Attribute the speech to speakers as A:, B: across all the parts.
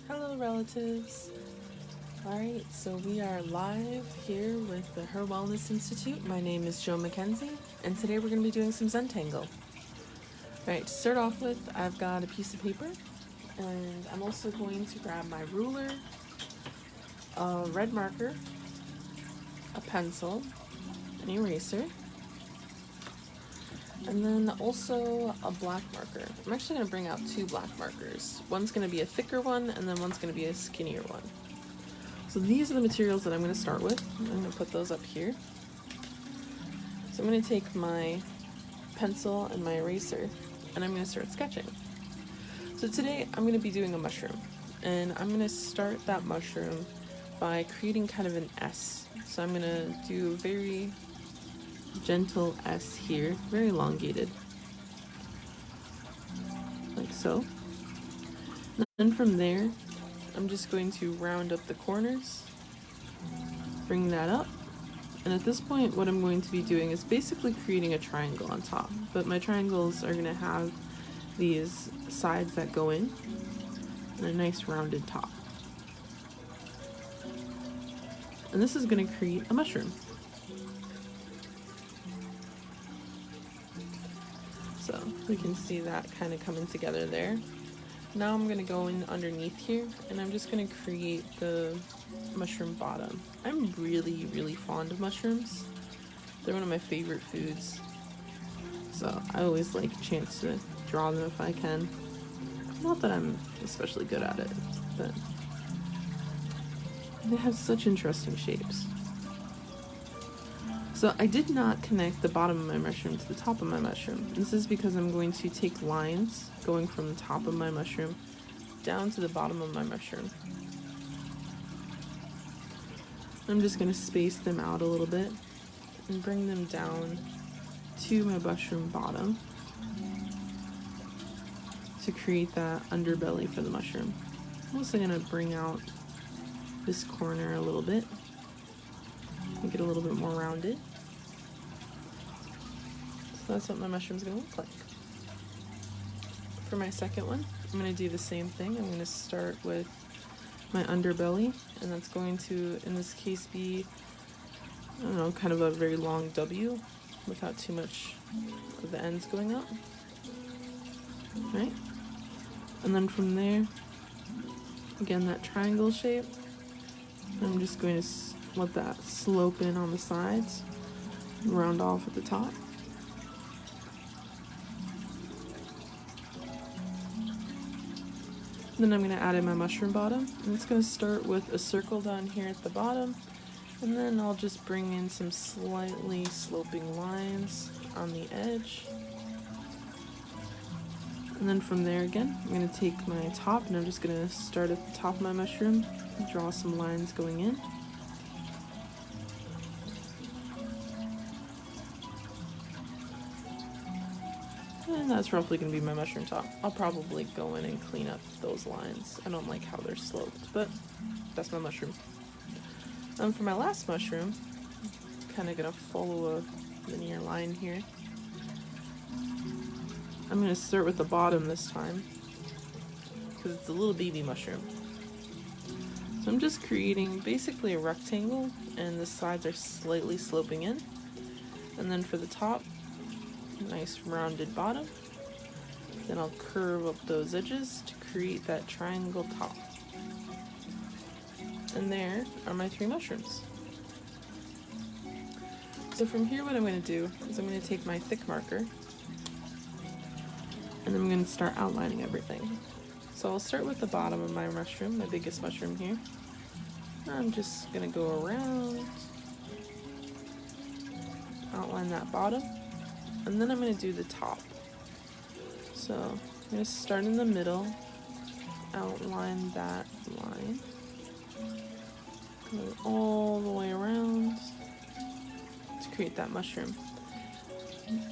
A: Hello relatives. Alright, so we are live here with the HIR Wellness Institute. My name is Mackenzie, and today we're going to be doing some Zentangle. Alright, to start off with, I've got a piece of paper, and I'm also going to grab my ruler, a red marker, a pencil, an eraser, and then also a black marker. I'm actually going to bring out two black markers. One's going to be a thicker one, and then one's going to be a skinnier one. So these are the materials that I'm going to start with. I'm going to put those up here. So I'm going to take my pencil and my eraser, and I'm going to start sketching. So today I'm going to be doing a mushroom, and I'm going to start that mushroom by creating kind of an S. So I'm going to do a very gentle S here, very elongated, like so. And then from there, I'm just going to round up the corners, bring that up, and at this point what I'm going to be doing is basically creating a triangle on top, but my triangles are going to have these sides that go in and a nice rounded top. And this is going to create a mushroom. So we can see that kind of coming together there. Now I'm going to go in underneath here, and I'm just going to create the mushroom bottom. I'm really fond of mushrooms. They're one of my favorite foods. So I always like a chance to draw them if I can. Not that I'm especially good at it, but they have such interesting shapes. So I did not connect the bottom of my mushroom to the top of my mushroom. This is because I'm going to take lines going from the top of my mushroom down to the bottom of my mushroom. I'm just going to space them out a little bit and bring them down to my mushroom bottom to create that underbelly for the mushroom. I'm also going to bring out this corner a little bit, make it a little bit more rounded. So that's what my mushroom's going to look like. For my second one, I'm going to do the same thing. I'm going to start with my underbelly, and that's going to, in this case, be, I don't know, kind of a very long W without too much of the ends going up. Right? And then from there, again, that triangle shape, I'm just going to let that slope in on the sides, round off at the top. Then I'm going to add in my mushroom bottom, and it's going to start with a circle down here at the bottom, and then I'll just bring in some slightly sloping lines on the edge. And then from there again, I'm going to take my top, and I'm just going to start at the top of my mushroom, draw some lines going in. And that's roughly going to be my mushroom top. I'll probably go in and clean up those lines. I don't like how they're sloped, but that's my mushroom. For my last mushroom, I'm kind of going to follow a linear line here. I'm going to start with the bottom this time, because it's a little baby mushroom. So I'm just creating basically a rectangle, and the sides are slightly sloping in. And then for the top, nice rounded bottom. Then I'll curve up those edges to create that triangle top. And there are my three mushrooms. So from here, what I'm going to do is I'm going to take my thick marker, and I'm going to start outlining everything. So I'll start with the bottom of my mushroom, my biggest mushroom here. I'm just going to go around, outline that bottom, and then I'm going to do the top. So I'm going to start in the middle, outline that line, go all the way around to create that mushroom.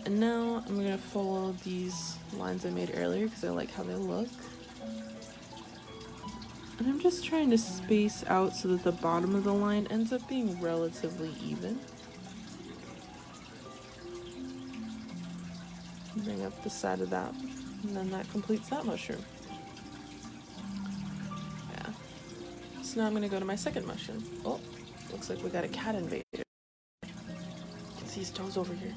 A: And now I'm going to follow these lines I made earlier because I like how they look. And I'm just trying to space out so that the bottom of the line ends up being relatively even. Bring up the side of that, and then that completes that mushroom. Yeah, So now I'm gonna go to my second mushroom. Oh, looks like we got a cat invader. You can see his toes over here.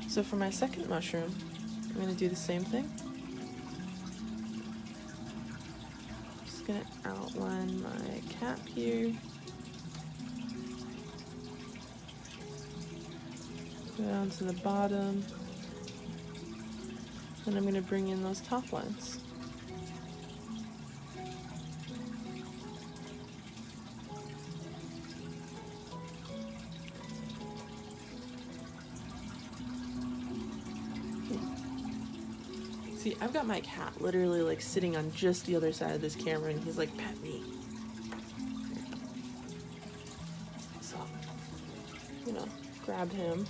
A: So for my second mushroom, I'm gonna do the same thing. Just gonna outline my cap here. Go down to the bottom. And I'm gonna bring in those top lines. See, I've got my cat literally like sitting on just the other side of this camera and he's like, pet me. So, you know, grab him.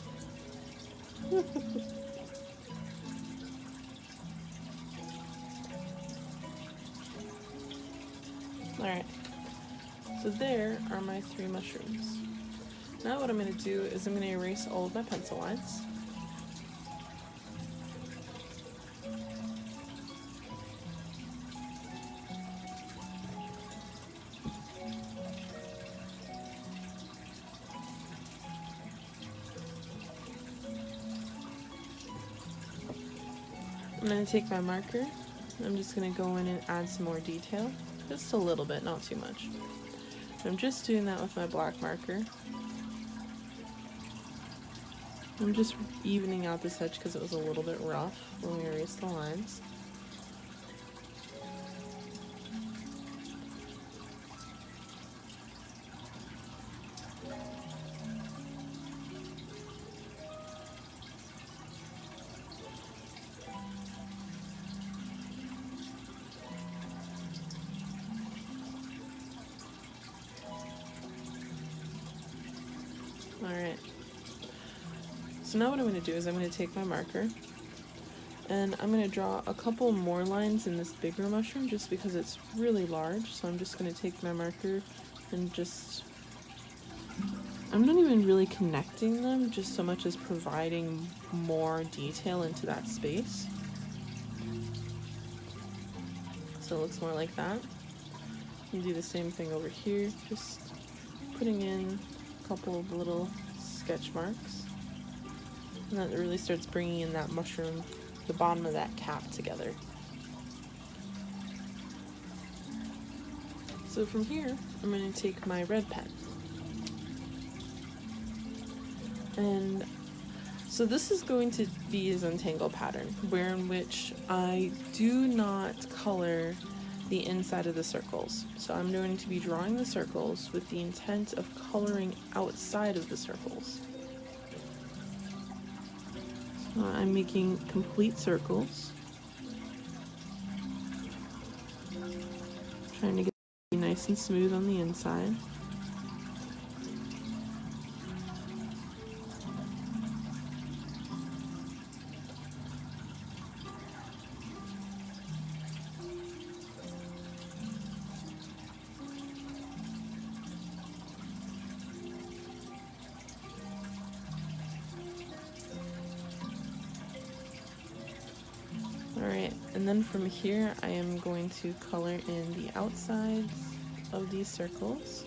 A: Alright, so there are my 3 mushrooms. Now what I'm going to do is I'm going to erase all of my pencil lines. I'm going to take my marker, I'm just going to go in and add some more detail, just a little bit, not too much. I'm just doing that with my black marker. I'm just evening out this edge because it was a little bit rough when we erased the lines. Alright, so now what I'm going to do is I'm going to take my marker and I'm going to draw a couple more lines in this bigger mushroom just because it's really large. So I'm just going to take my marker and just, I'm not even really connecting them, just so much as providing more detail into that space. So it looks more like that. You can do the same thing over here, just putting in couple of little sketch marks, and that really starts bringing in that mushroom, the bottom of that cap together. So from here, I'm going to take my red pen, and so this is going to be a Zentangle pattern, where in which I do not color the inside of the circles. So I'm going to be drawing the circles with the intent of coloring outside of the circles. So I'm making complete circles, trying to get it nice and smooth on the inside. Alright, and then from here I am going to color in the outsides of these circles.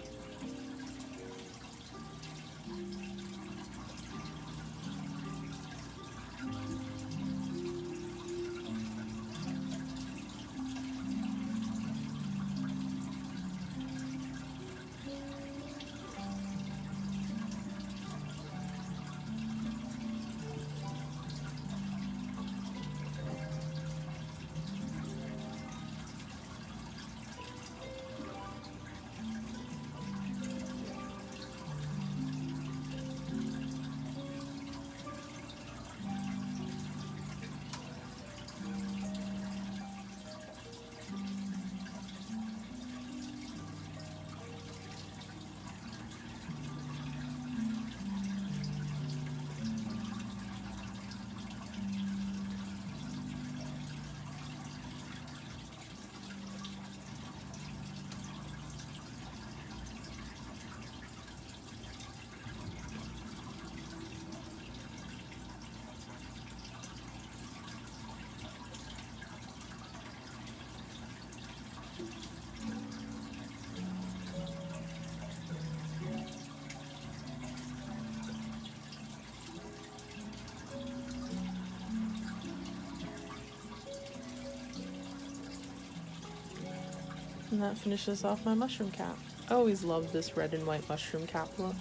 A: And that finishes off my mushroom cap. I always loved this red and white mushroom cap look.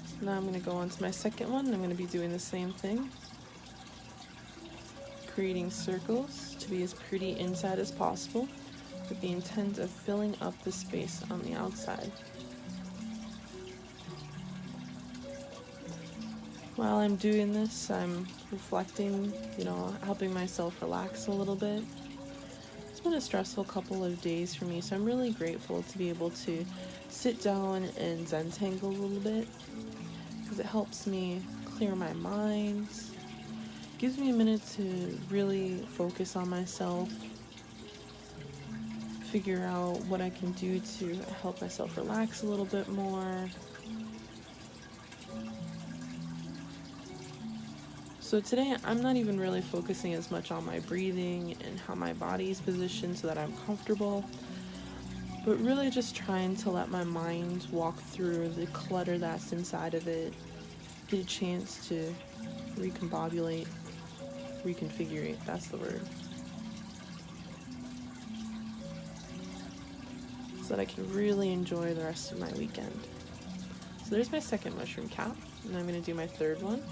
A: So now I'm going to go on to my second one. I'm going to be doing the same thing. Creating circles to be as pretty inside as possible, with the intent of filling up the space on the outside. While I'm doing this, I'm reflecting, helping myself relax a little bit. It's been a stressful couple of days for me, so I'm really grateful to be able to sit down and Zentangle a little bit, because it helps me clear my mind, gives me a minute to really focus on myself, figure out what I can do to help myself relax a little bit more. So today I'm not even really focusing as much on my breathing and how my body is positioned so that I'm comfortable, but really just trying to let my mind walk through the clutter that's inside of it, get a chance to reconfigure, that's the word, so that I can really enjoy the rest of my weekend. So there's my second mushroom cap, and I'm going to do my third one.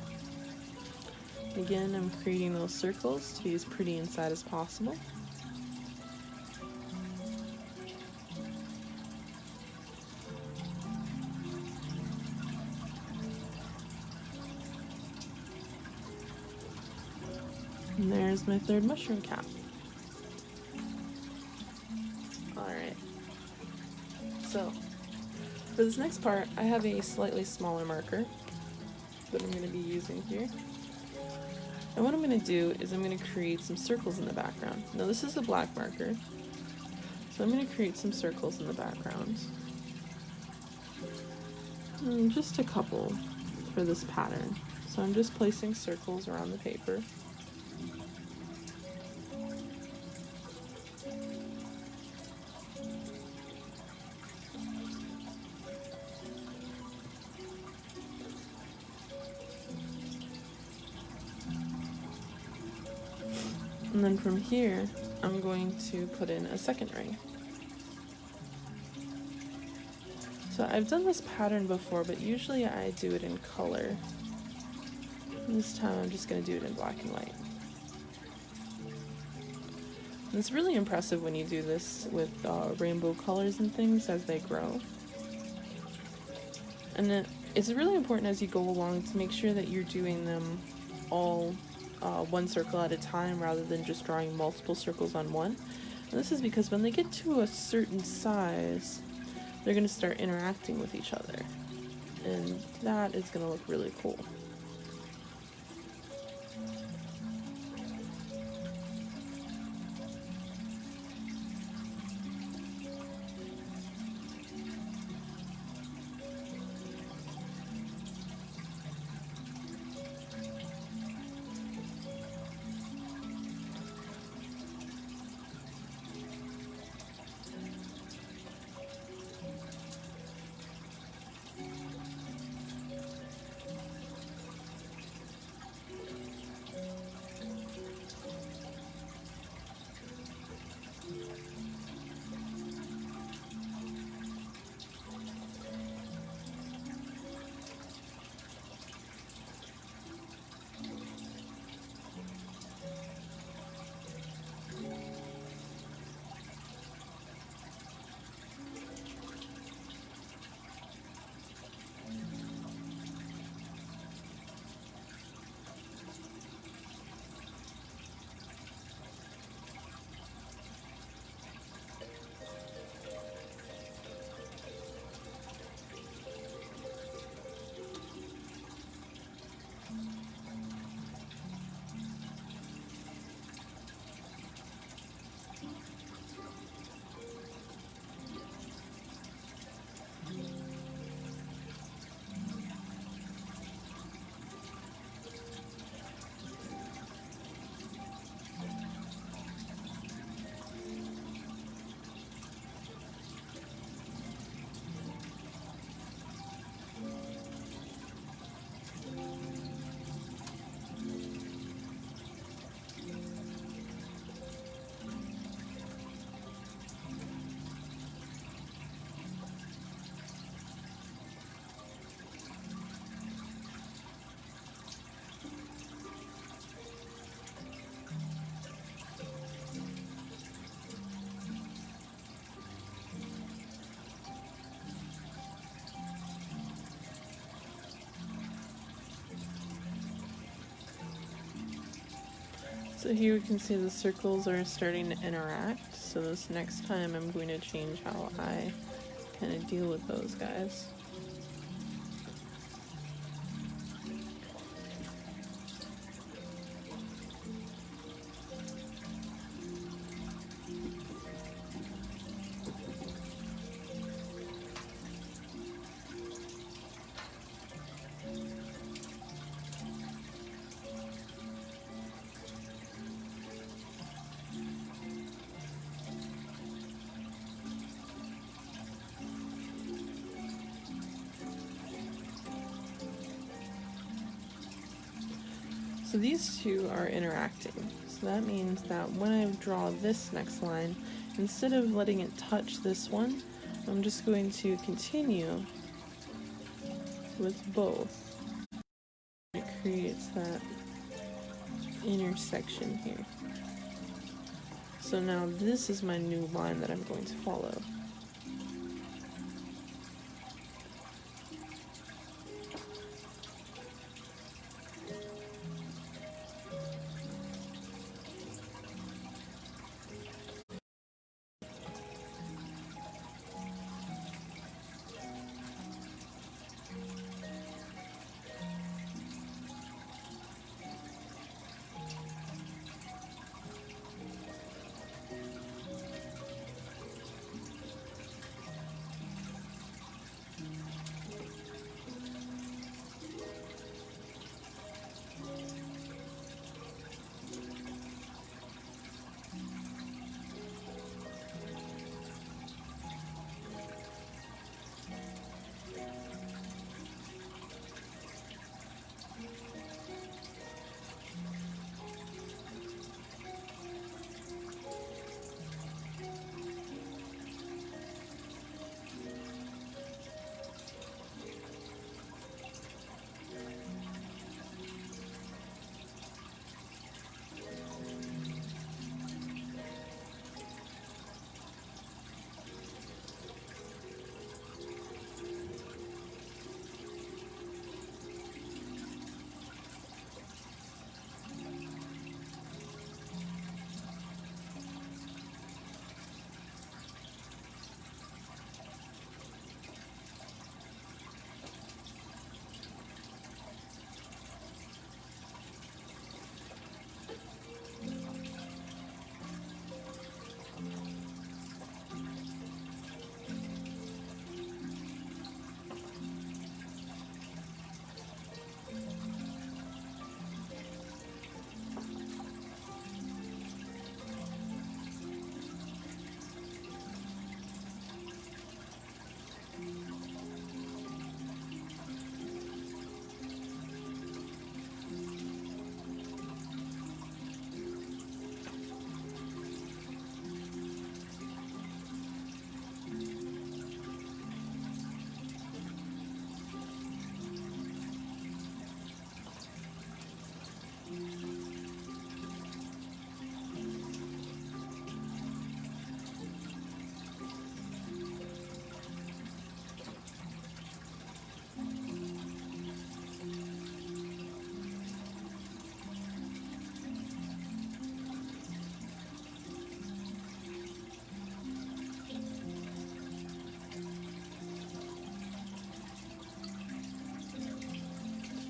A: Again, I'm creating those circles to be as pretty inside as possible. And there's my third mushroom cap. Alright, so for this next part, I have a slightly smaller marker that I'm going to be using here. And what I'm going to do is I'm going to create some circles in the background. Now this is a black marker, so I'm going to create some circles in the background. Just a couple for this pattern. So I'm just placing circles around the paper. And then from here, I'm going to put in a second ring. So I've done this pattern before, but usually I do it in color. And this time I'm just going to do it in black and white. And it's really impressive when you do this with rainbow colors and things as they grow. And it's really important as you go along to make sure that you're doing them all one circle at a time rather than just drawing multiple circles on one. And this is because when they get to a certain size, they're going to start interacting with each other. And that is going to look really cool. So here we can see the circles are starting to interact. So this next time I'm going to change how I kind of deal with those guys. So these two are interacting. So that means that when I draw this next line, instead of letting it touch this one, I'm just going to continue with both. It creates that intersection here. So now this is my new line that I'm going to follow.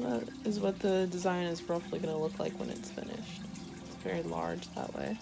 A: That is what the design is roughly going to look like when it's finished. It's very large that way.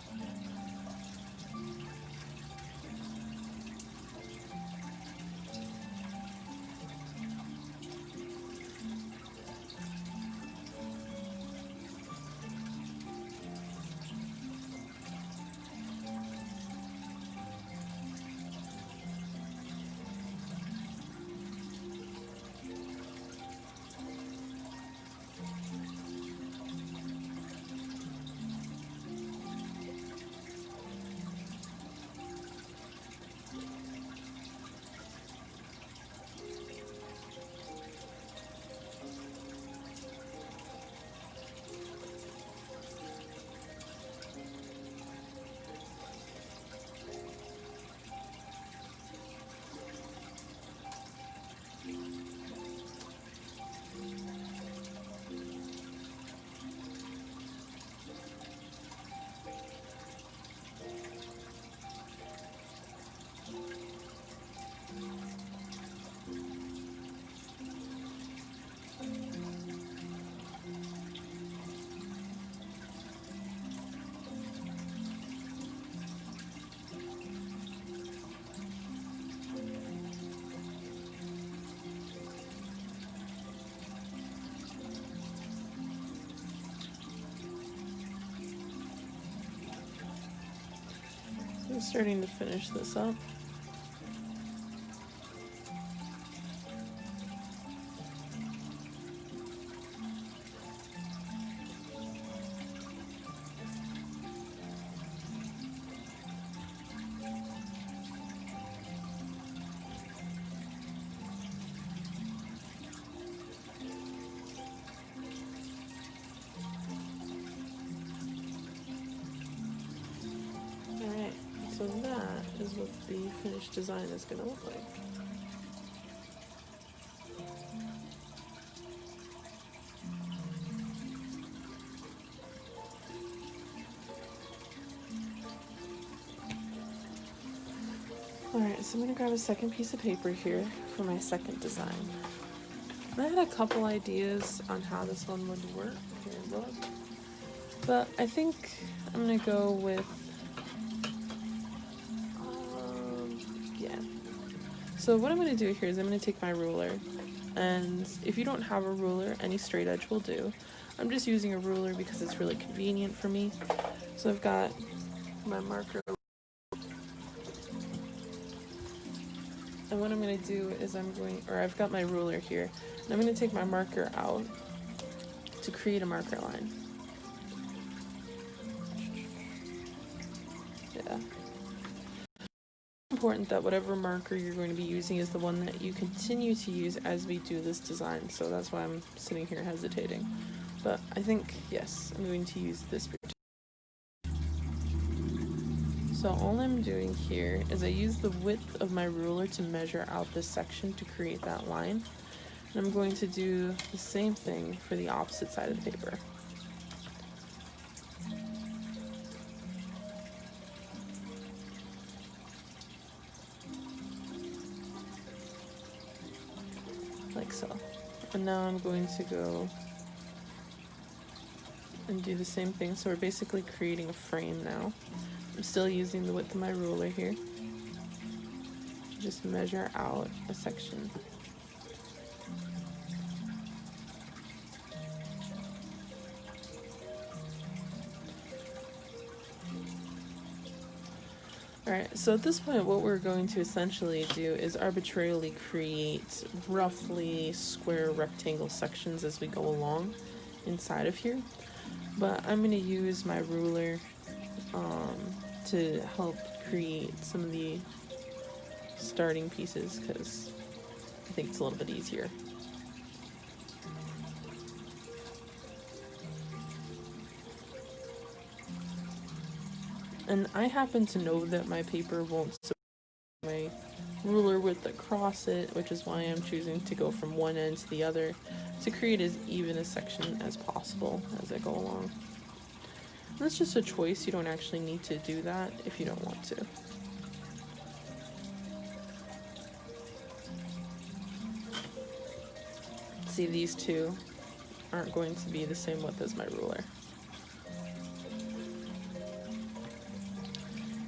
A: I'm starting to finish this up. Alright, so that is what the finished design is going to look like. Alright, so I'm going to grab a second piece of paper here for my second design. I had a couple ideas on how this one would work. Here, look. But I think I'm going to go with, yeah. So what I'm going to do here is I'm going to take my ruler, and if you don't have a ruler, any straight edge will do. I'm just using a ruler because it's really convenient for me. So I've got my marker. And what I'm going to do is I've got my ruler here, and I'm going to take my marker out to create a marker line. Yeah. It's important that whatever marker you're going to be using is the one that you continue to use as we do this design, so that's why I'm sitting here hesitating. But I think, yes, I'm going to use this. So all I'm doing here is I use the width of my ruler to measure out this section to create that line. And I'm going to do the same thing for the opposite side of the paper. Like so. And now I'm going to go and do the same thing. So we're basically creating a frame now. I'm still using the width of my ruler here. Just measure out a section. Alright, so at this point what we're going to essentially do is arbitrarily create roughly square rectangle sections as we go along inside of here. But I'm going to use my ruler to help create some of the starting pieces because I think it's a little bit easier. And I happen to know that my paper won't support my ruler width across it, which is why I'm choosing to go from one end to the other to create as even a section as possible as I go along. That's just a choice. You don't actually need to do that if you don't want to. See, these two aren't going to be the same width as my ruler.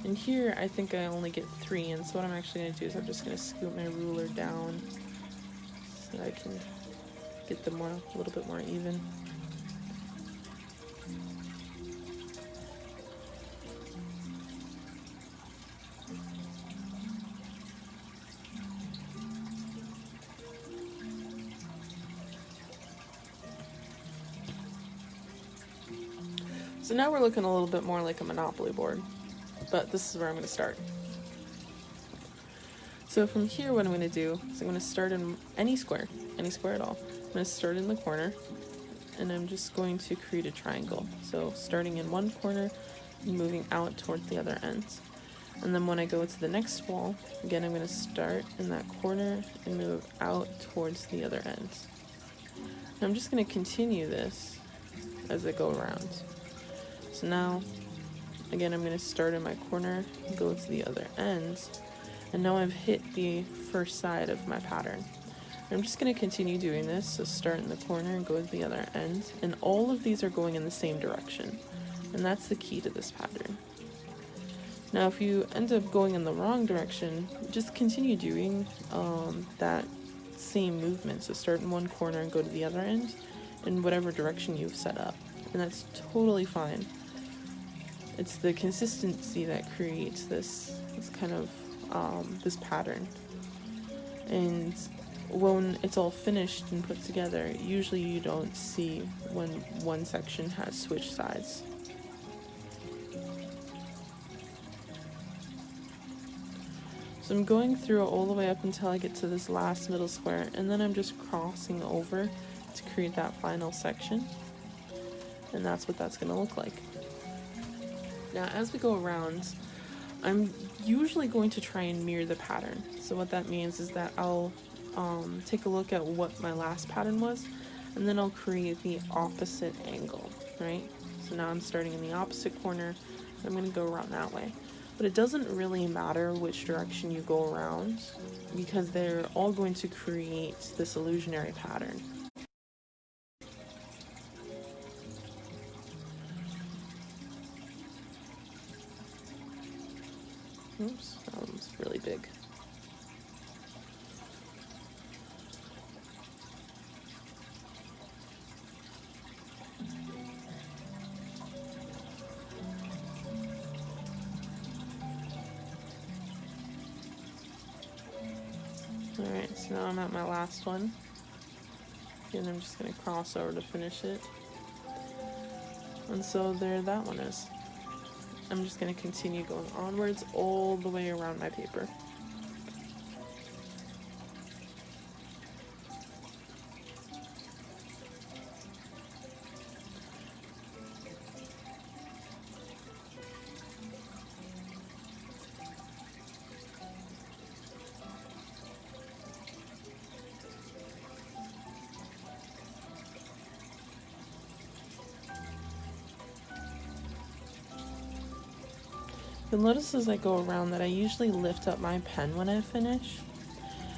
A: And here I think I only get 3, and so what I'm actually going to do is I'm just going to scoot my ruler down so I can get them a little bit more even. So now we're looking a little bit more like a Monopoly board, but this is where I'm going to start. So from here what I'm going to do is I'm going to start in any square at all. I'm going to start in the corner, and I'm just going to create a triangle. So starting in one corner and moving out towards the other ends. And then when I go to the next wall, again I'm going to start in that corner and move out towards the other ends. And I'm just going to continue this as I go around. So now, again, I'm going to start in my corner, go to the other ends, and now I've hit the first side of my pattern. I'm just going to continue doing this, so start in the corner and go to the other end, and all of these are going in the same direction, and that's the key to this pattern. Now, if you end up going in the wrong direction, just continue doing that same movement, so start in one corner and go to the other end, in whatever direction you've set up, and that's totally fine. it's the consistency that creates this kind of this pattern. And when it's all finished and put together, usually you don't see when one section has switched sides. So I'm going through it all the way up until I get to this last middle square, and then I'm just crossing over to create that final section. And that's what that's going to look like. Now, as we go around, I'm usually going to try and mirror the pattern. So what that means is that I'll take a look at what my last pattern was, and then I'll create the opposite angle, right? So now I'm starting in the opposite corner, and I'm going to go around that way. But it doesn't really matter which direction you go around, because they're all going to create this illusionary pattern. Oops, that one's really big. Alright, so now I'm at my last one, and I'm just going to cross over to finish it. And so there that one is. I'm just going to continue going onwards all the way around my paper. You'll notice as I go around that I usually lift up my pen when I finish.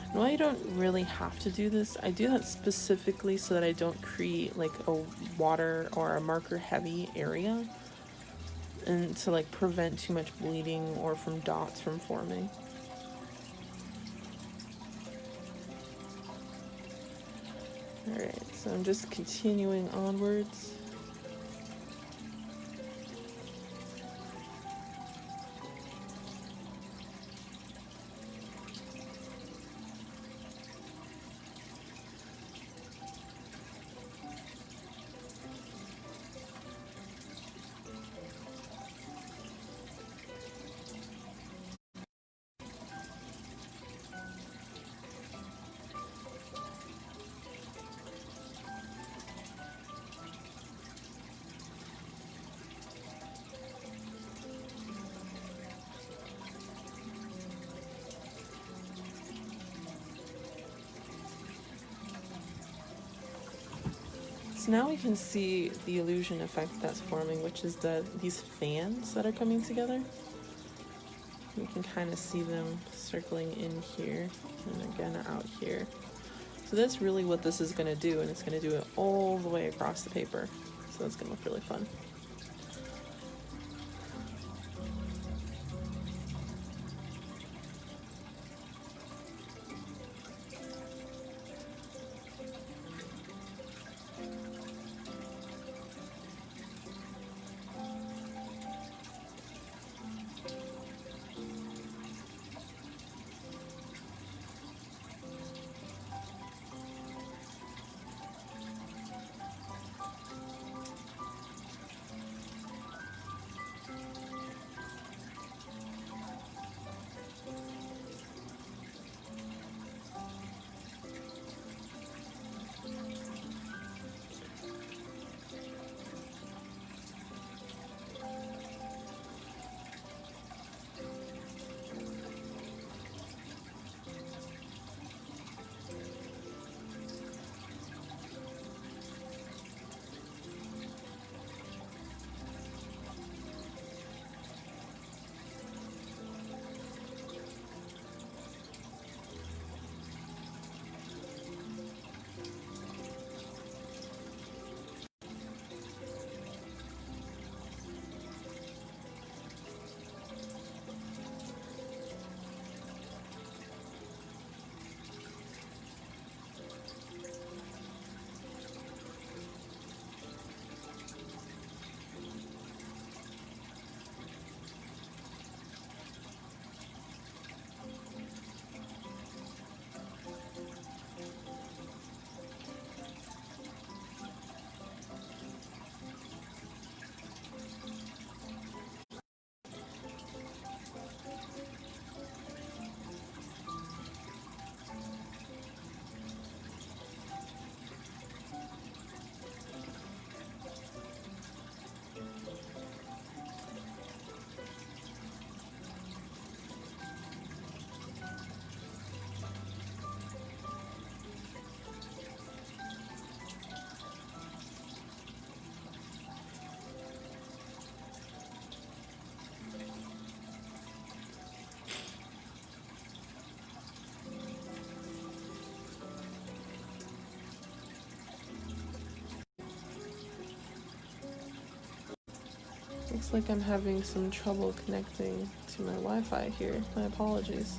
A: And while you don't really have to do this, I do that specifically so that I don't create like a water or a marker heavy area, and to like prevent too much bleeding or from dots from forming. Alright, so I'm just continuing onwards. So now we can see the illusion effect that's forming, which is these fans that are coming together. You can kind of see them circling in here and again out here. So that's really what this is going to do, and it's going to do it all the way across the paper. So that's going to look really fun. Looks like I'm having some trouble connecting to my Wi-Fi here. My apologies.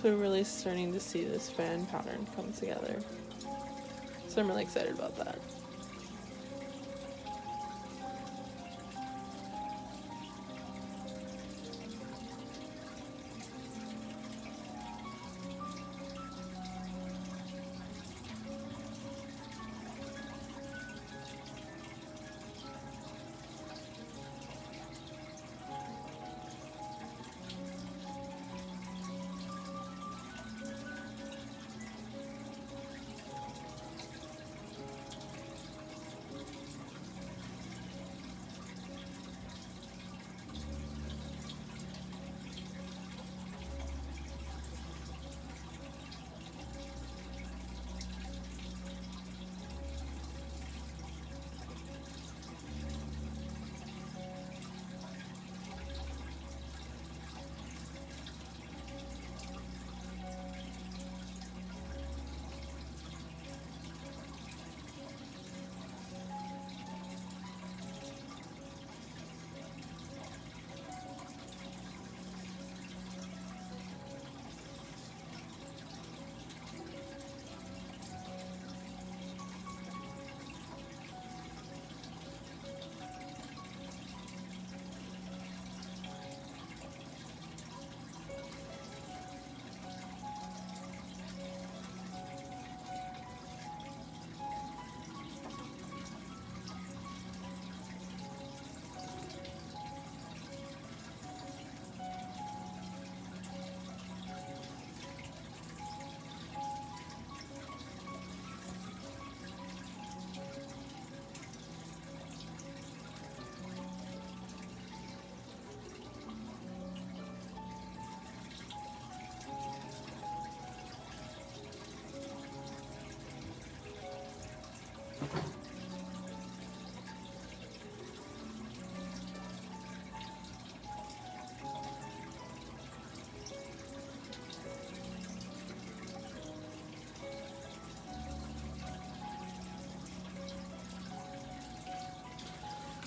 A: So we're really starting to see this fan pattern come together. So I'm really excited about that.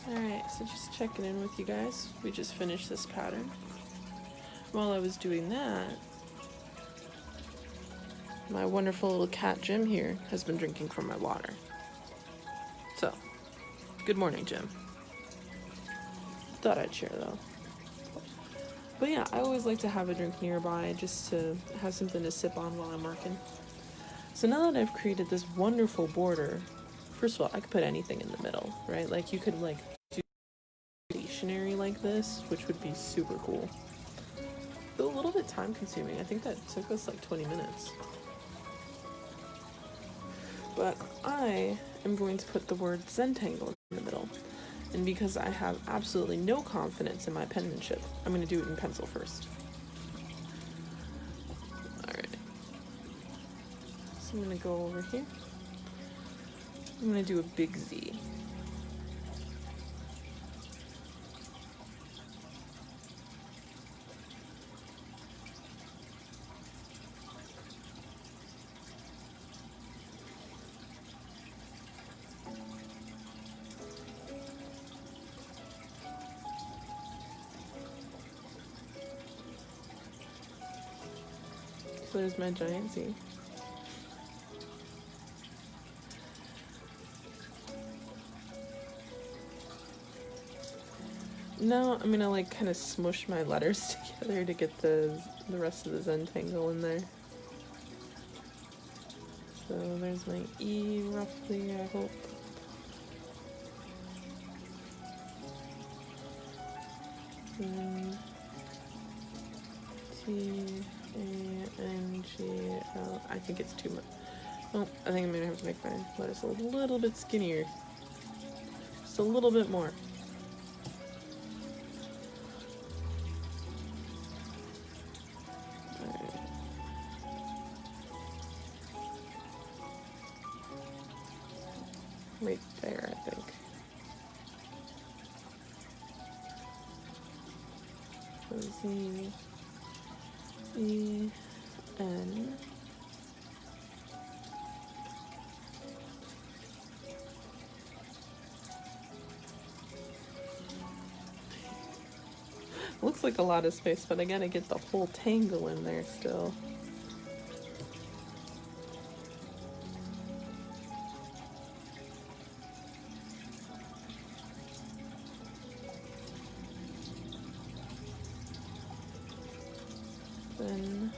A: Alright, so just checking in with you guys. We just finished this pattern. While I was doing that, my wonderful little cat Jim here has been drinking from my water. So, good morning, Jim. Thought I'd share though. But yeah, I always like to have a drink nearby just to have something to sip on while I'm working. So now that I've created this wonderful border, first of all, I could put anything in the middle, right? Like you could like do stationery like this, which would be super cool. But a little bit time consuming. I think that took us like 20 minutes. But I am going to put the word Zentangle in the middle. And because I have absolutely no confidence in my penmanship, I'm going to do it in pencil first. Alright. So I'm going to go over here. I'm going to do a big Z. So there's my giant Z. Now I'm gonna like kind of smush my letters together to get the rest of the Zentangle in there. So there's my E roughly, I hope. T-A-N-G-L. I think it's too much. Oh, I think I'm gonna have to make my letters a little bit skinnier. Just a little bit more. Right there, I think. So Z, E, N. Looks like a lot of space, but I gotta get the whole tangle in there still. Then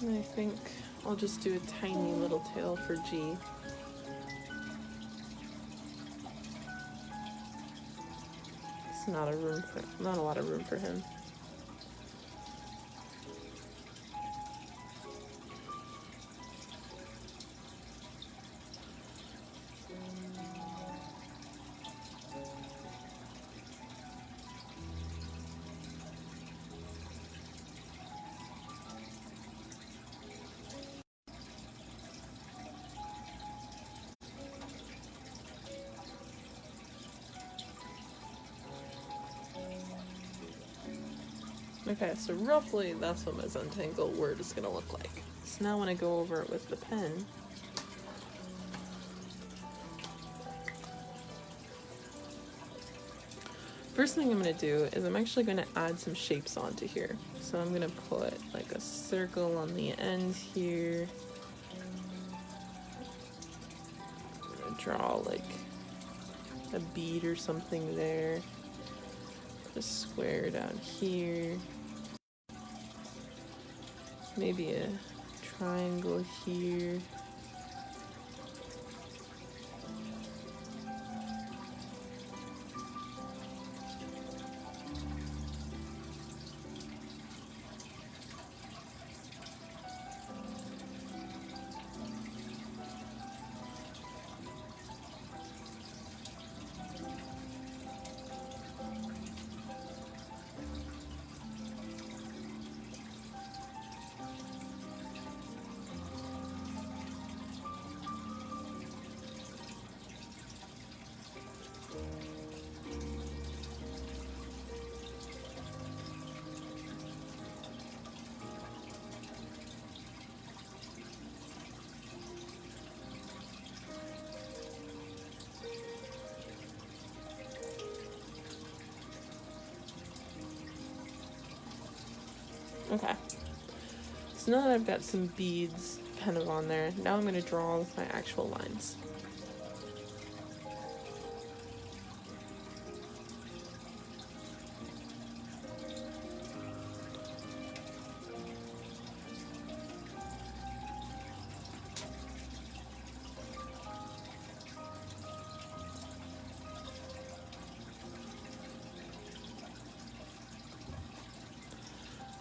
A: and I think I'll just do a tiny little tail for G. It's not a lot of room for him. Okay, so roughly that's what my Zentangle word is gonna look like. So now when I go over it with the pen, first thing I'm gonna do is I'm actually gonna add some shapes onto here. So I'm gonna put like a circle on the end here. I'm gonna draw like a bead or something there. Put a square down here. Maybe a triangle here. Okay. So now that I've got some beads kind of on there, now I'm going to draw my actual lines.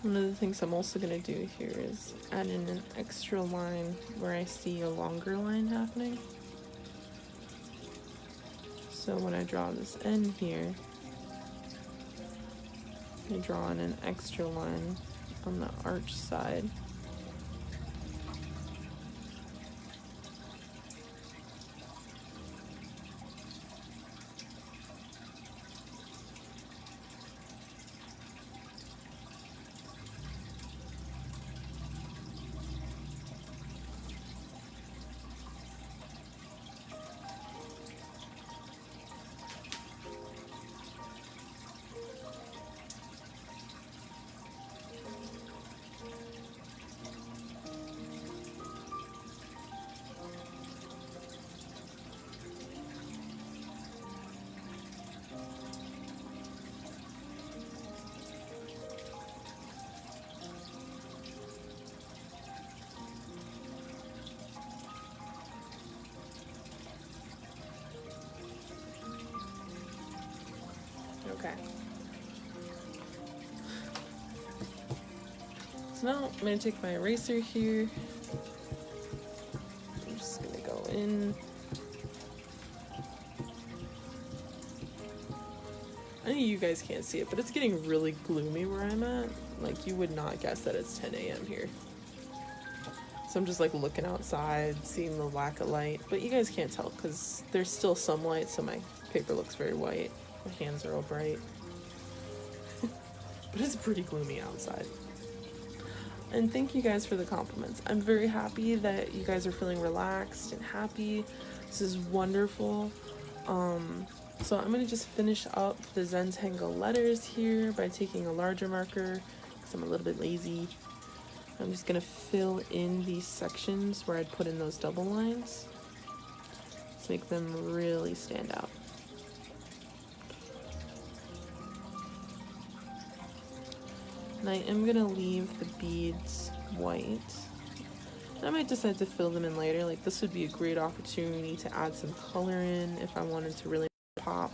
A: One of the things I'm also going to do here is add in an extra line where I see a longer line happening. So when I draw this N here, I draw in an extra line on the arch side. Okay. So now I'm going to take my eraser here. I'm just going to go in. I know you guys can't see it, but it's getting really gloomy where I'm at. Like, you would not guess that it's 10 a.m. here. So I'm just like looking outside, seeing the lack of light. But you guys can't tell because there's still some light, so my paper looks very white. My hands are all bright. But it's pretty gloomy outside. And thank you guys for the compliments. I'm very happy that you guys are feeling relaxed and happy. This is wonderful. So I'm going to just finish up the Zentangle letters here by taking a larger marker because I'm a little bit lazy. I'm just going to fill in these sections where I'd put in those double lines to make them really stand out. And I am going to leave the beads white. I might decide to fill them in later. Like, this would be a great opportunity to add some color in if I wanted to really pop.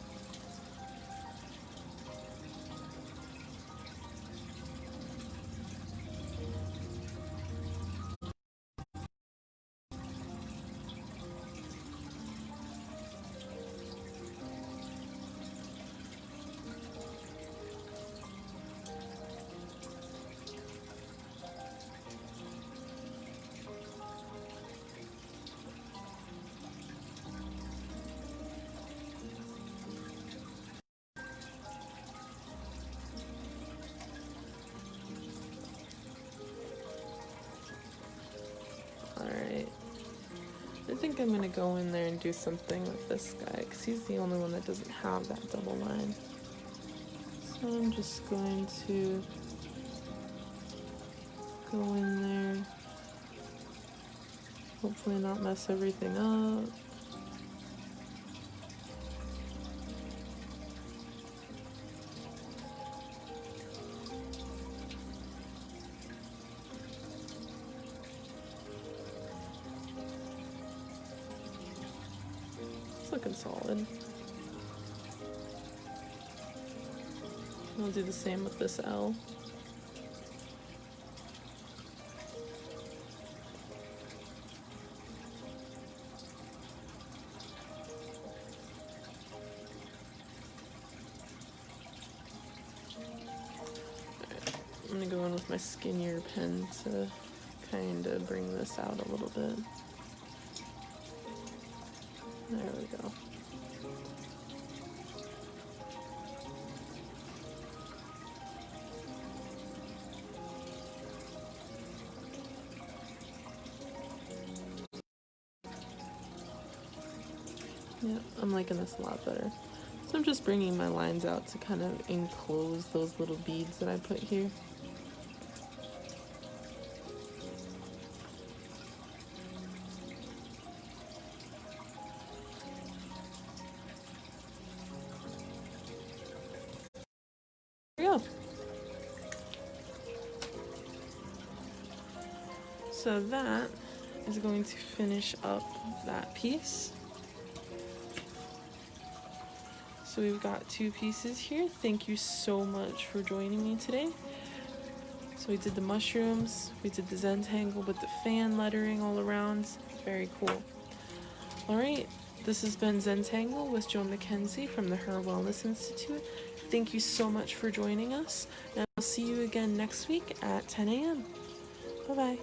A: Alright, I think I'm going to go in there and do something with this guy because he's the only one that doesn't have that double line. So I'm just going to go in there, hopefully not mess everything up. Looking solid. I'll do the same with this L. I'm gonna go in with my skinnier pen to kind of bring this out a little bit. There we go. Yeah, I'm liking this a lot better. So I'm just bringing my lines out to kind of enclose those little beads that I put here. So that is going to finish up that piece. So we've got 2 pieces here. Thank you so much for joining me today. So we did the mushrooms, we did the Zentangle with the fan lettering all around. Very cool. Alright, this has been Zentangle with Joan Mackenzie from the HIR Wellness Institute. Thank you so much for joining us, and I'll see you again next week at 10 a.m. Bye-bye.